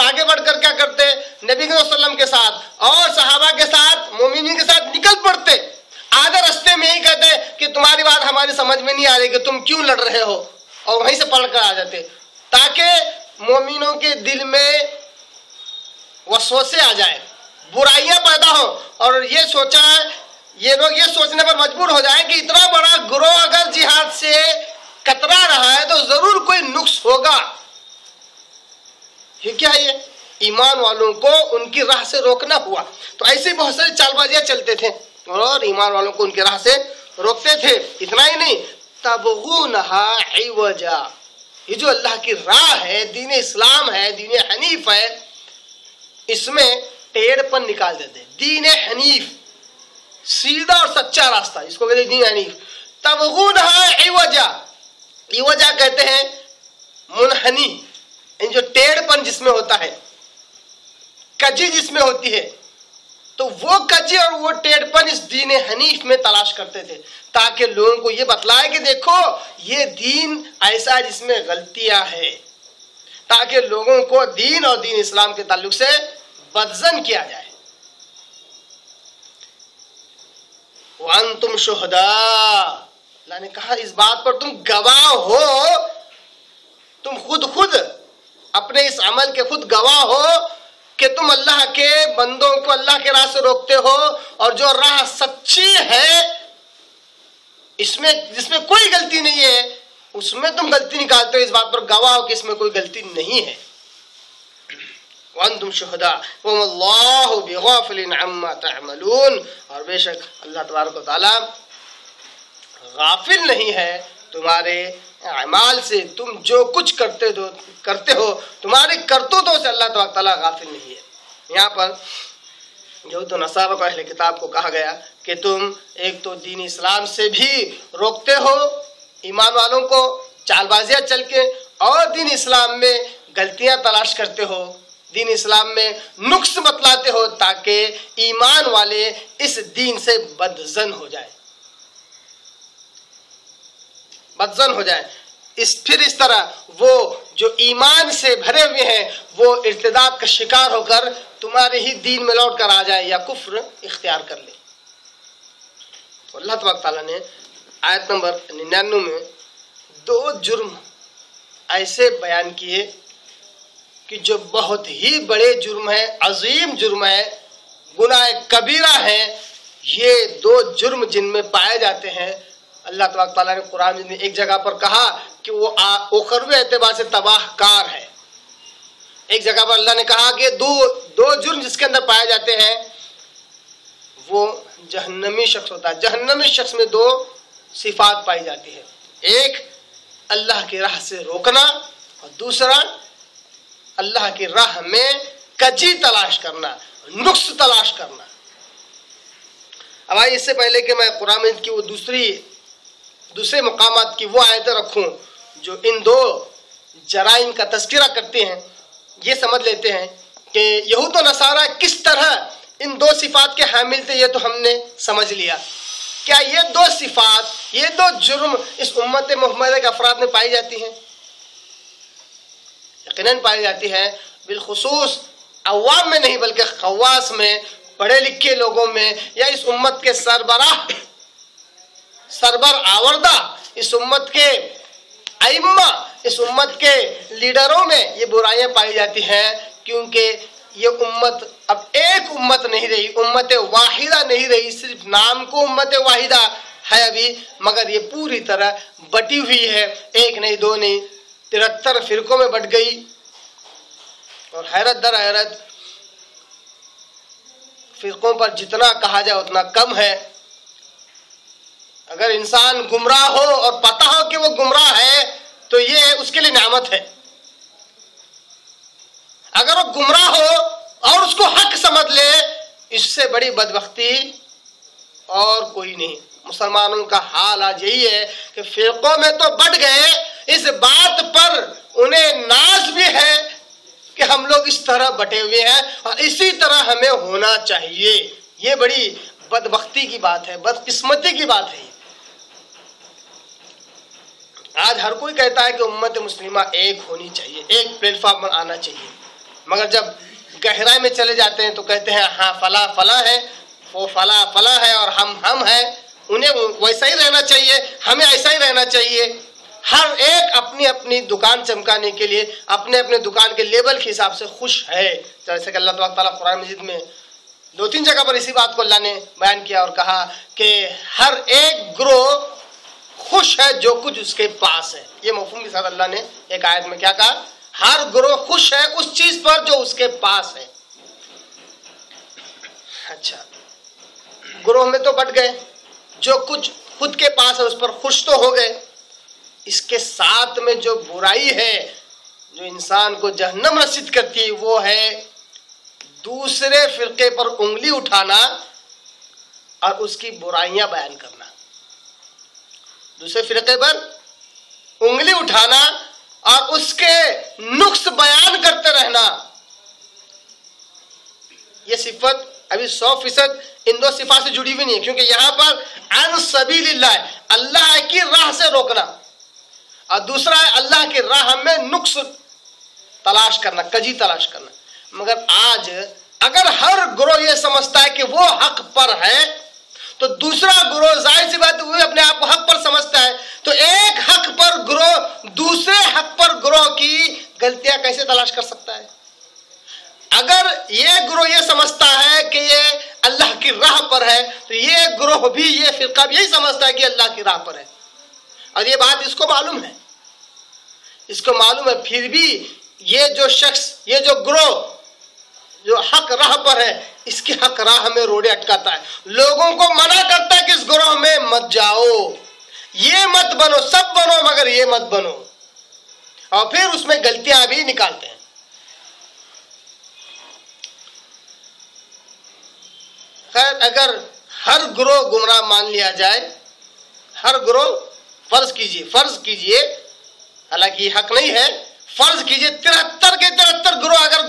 आगे बढ़कर क्या करते, नबी के वसल्लम के साथ और सहाबा के साथ, मोमिनीन के साथ निकल पड़ते। आधे रास्ते में ही कहते कि तुम्हारी बात हमारी समझ में नहीं आ रही कि तुम क्यों लड़ रहे हो, और वहीं से पलट कर आ जाते, ताकि मोमिनों के दिल में वसवसे आ जाए, बुराइयां पैदा हो, और ये सोचा ये लोग ये सोचने पर मजबूर हो जाए कि इतना बड़ा गिरोह अगर जिहाद से कतरा रहा है तो जरूर कोई नुक्स होगा। ये क्या है, ये ईमान वालों को उनकी राह से रोकना हुआ। तो ऐसे बहुत सारी चालबाजियां चलते थे और ईमान वालों को उनकी राह से रोकते थे। इतना ही नहीं, तबगूनहा इवजा, ये जो अल्लाह की राह है, दीन इस्लाम है, दीन हनीफ है, इसमें टेढ़पन निकाल देते। दीन हनीफ, सीधा और सच्चा रास्ता, इसको कहते हैं दीन हनीफ। तबगूनहा इवजा, इवजा कहते हैं मुनहनी, जो टेढ़पन जिसमें होता है, कजी जिसमें होती है, तो वो कजी और वो टेढ़पन इस दीन हनीफ में तलाश करते थे, ताकि लोगों को ये बतलाए कि देखो ये दीन ऐसा है जिसमें गलतियां हैं, ताकि लोगों को दीन और दीन इस्लाम के ताल्लुक से बदजन किया जाए। वअंतुम शुहदा, अल्लाह ने कहा इस बात पर तुम गवाह हो, तुम खुद अपने इस अमल के खुद गवाह हो कि तुम अल्लाह के बंदों को अल्लाह के राह से रोकते हो, और जो राह सच्ची है इसमें जिसमें कोई गलती नहीं है उसमें तुम गलती निकालते हो, इस बात पर गवाह हो कि इसमें कोई गलती नहीं है। वअंतुम शुहदा वल्लाहु बिगाफिलिन अम्मा तअमलून, और बेशक अल्लाह तबारक व तआला गाफिल नहीं है तुम्हारे अमाल से, तुम जो कुछ करते हो तुम्हारे करतूतों से अल्लाह तबारक व तआला गाफिल नहीं है। यहाँ पर जो तो नसारा को अहले किताब को कहा गया कि तुम एक तो दीन इस्लाम से भी रोकते हो ईमान वालों को चालबाजियां चल के, और दीन इस्लाम में गलतियां तलाश करते हो, दीन इस्लाम में नुक्स बतलाते हो, ताकि ईमान वाले इस दीन से बदजन हो जाए, बदजन हो जाए। फिर इस तरह वो जो ईमान से भरे हुए हैं वो इर्तिदाद का शिकार होकर तुम्हारे ही दीन में लौट कर आ जाए या कुफ्र इख्तियार कर ले। तो अल्लाह तबारक तआला ने आयत नंबर 99 में 2 जुर्म ऐसे बयान किए कि जो बहुत ही बड़े जुर्म है, अजीम जुर्म है, गुनाह कबीरा है। ये 2 जुर्म जिनमें पाए जाते हैं, अल्लाह तबारक तआला ने कुरान में एक जगह पर कहा कि वो उखरवी एतबार से तबाहकार है। एक जगह पर अल्लाह ने कहा कि दो जुर्म जिसके अंदर पाए जाते हैं वो जहन्नमी शख्स होता है। जहन्नमी शख्स में 2 सिफात पाई जाती है, एक अल्लाह की राह से रोकना और दूसरा अल्लाह की राह में कजी तलाश करना, नुक्स तलाश करना। अब आइए इससे पहले कि मैं कुरान में की वो दूसरे मकामात की वो आयतें रखूं जो इन 2 जराइम का तस्करा करते हैं, ये समझ लेते हैं कि यहूद और नसारा किस तरह इन 2 सिफात के हामिल थे। ये तो हमने समझ लिया। क्या ये 2 सिफात, ये 2 जुर्म इस उम्मत मोहम्मद के अफराद में पाई जाती हैं? यकीनन पाई जाती है, बिलखुसूस अवाम में नहीं बल्कि खवास में, पढ़े लिखे लोगों में, या इस उम्मत के सरबर आवरदा, इस उम्मत के अइम्मा, इस उम्मत के लीडरों में ये बुराइयां पाई जाती हैं, क्योंकि ये उम्मत अब एक उम्मत नहीं रही, उम्मत वाहिदा नहीं रही। सिर्फ नाम को उम्मत वाहिदा है अभी, मगर ये पूरी तरह बटी हुई है, एक नहीं 2 नहीं 73 फिरकों में बट गई। और हैरत दर हैरत, फिरकों पर जितना कहा जाए उतना कम है। अगर इंसान गुमराह हो और पता हो कि वो गुमराह है तो ये उसके लिए नेमत है। अगर वो गुमराह हो और उसको हक समझ ले, इससे बड़ी बदबख्ती और कोई नहीं। मुसलमानों का हाल आज यही है कि फिरकों में तो बढ़ गए, इस बात पर उन्हें नाज भी है कि हम लोग इस तरह बटे हुए हैं और इसी तरह हमें होना चाहिए। ये बड़ी बदबख्ती की बात है, बदकिस्मती की बात है। आज हर कोई कहता है कि उम्मत मुस्लिमा एक होनी चाहिए, एक प्लेटफॉर्म पर आना चाहिए, مگر جب گہرائی میں چلے جاتے ہیں تو کہتے ہیں ہاں فلاں فلاں ہے، وہ فلاں فلاں ہے اور ہم ہیں. انہیں ویسا ہی رہنا چاہیے، ہمیں ایسا ہی رہنا چاہیے. ہر ایک اپنی اپنی دکان چمکانے کے لیے اپنے اپنے دکان کے لیبل کے حساب سے خوش ہے. جیسے کہ اللہ تبارک تعالیٰ قرآن مجید میں 2-3 جگہ پر اسی بات کو اللہ نے بیان کیا اور کہا کہ ہر ایک گروہ خوش ہے جو کچھ اس کے پاس ہے. یہ مفہوم کے ساتھ اللہ نے ایک آیت میں کیا کہا؟ ہر گروہ خوش ہے اس چیز پر جو اس کے پاس ہے. اچھا، گروہ میں تو بٹ گئے، جو کچھ خود کے پاس ہے اس پر خوش تو ہو گئے. اس کے ساتھ میں جو برائی ہے جو انسان کو جہنم رسید کرتی ہے وہ ہے دوسرے فرقے پر انگلی اٹھانا اور اس کی برائیاں بیان کرنا. دوسرے فرقے پر انگلی اٹھانا اور اس کے نقص بیان کرتے رہنا. یہ صفت ابھی 100% ان 2 صفات سے جڑی ہوئی نہیں ہے، کیونکہ یہاں پر عن سبیل اللہ ہے، اللہ کی راہ سے روکنا، اور دوسرا ہے اللہ کی راہ میں نقص تلاش کرنا، کجی تلاش کرنا. مگر آج اگر ہر گروہ یہ سمجھتا ہے کہ وہ حق پر ہے تو دوسرا گروہ ظاہر سی بات وہ اپنے آپ کو حق پر سمجھتا ہے، تو ایک حق پر گروہ دوسرے حق پر گروہ کی غلطیاں کیسے تلاش کر سکتا ہے؟ اگر یہ گروہ یہ سمجھتا ہے کہ یہ اللہ کی راہ پر ہے تو یہ گروہ بھی، یہ فرقہ بھی یہی سمجھتا ہے کہ اللہ کی راہ پر ہے، اور یہ بات اس کو معلوم ہے، اس کو معلوم ہے. پھر بھی یہ جو شخص، یہ جو گروہ جو حق راہ پر ہے اس کی حق راہ میں روڑے اٹکاتا ہے، لوگوں کو منع کرتا ہے کہ اس گروہ میں مت جاؤ، یہ مت بنو، سب بنو مگر یہ مت بنو، اور پھر اس میں غلطیاں بھی نکالتے ہیں. خیر، اگر ہر گروہ گمراہ مان لیا جائے، ہر گروہ، فرض کیجئے حالانکہ یہ حق نہیں ہے، فرض کیجئے 73 کے 73 گروہ اگر گمراہ